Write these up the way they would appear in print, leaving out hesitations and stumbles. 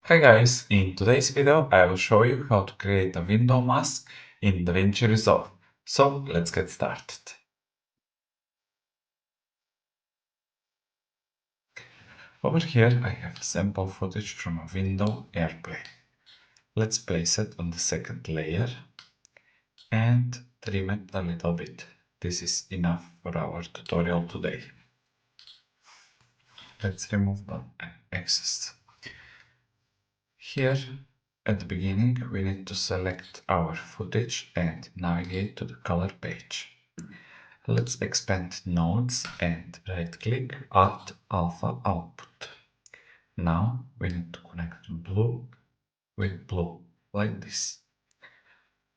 Hi guys, in today's video I will show you how to create a window mask in DaVinci Resolve. So let's get started. Over here I have sample footage from a window airplane. Let's place it on the second layer and trim it a little bit. This is enough for our tutorial today. Let's remove the excess. Here at the beginning we need to select our footage and navigate to the color page. Let's expand nodes and right click Add Alpha Output. Now we need to connect blue with blue, like this.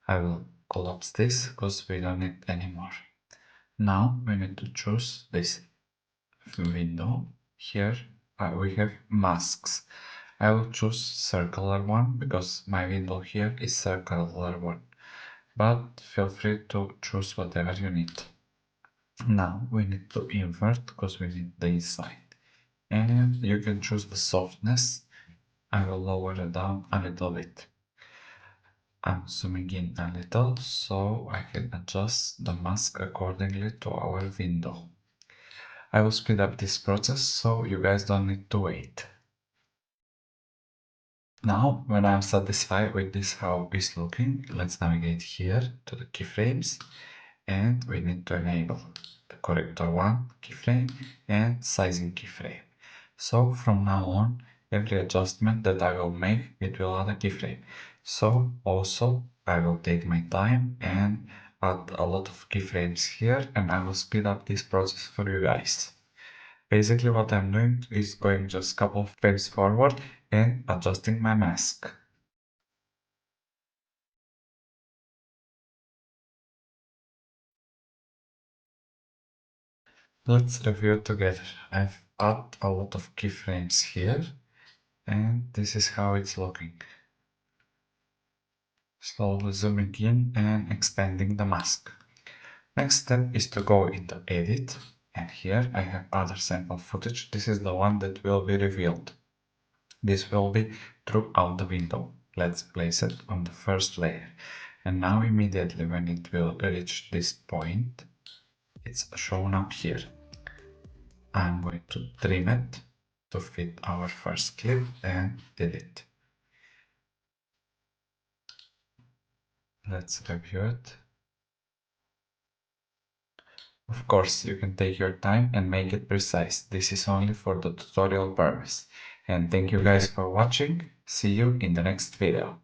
I will collapse this because we don't need anymore. Now we need to choose this window. Here we have masks. I will choose circular one because my window here is circular one. But feel free to choose whatever you need. Now we need to invert because we need the inside. And you can choose the softness. I will lower it down a little bit. I'm zooming in a little so I can adjust the mask accordingly to our window. I will speed up this process so you guys don't need to wait. Now, when I'm satisfied with this how it's looking, let's navigate here to the keyframes and we need to enable the corrector 1 keyframe and sizing keyframe. So from now on, every adjustment that I will make, it will add a keyframe. So also I will take my time and add a lot of keyframes here and I will speed up this process for you guys. Basically what I'm doing is going just a couple of frames forward and adjusting my mask. Let's review it together. I've added a lot of keyframes here and this is how it's looking. Slowly zooming in and expanding the mask. Next step is to go into edit and here I have other sample footage. This is the one that will be revealed. This will be throughout the window. Let's place it on the first layer. And now immediately when it will reach this point, it's shown up here. I'm going to trim it to fit our first clip and delete. Let's review it. Of course, you can take your time and make it precise. This is only for the tutorial purpose. And thank you guys for watching. See you in the next video.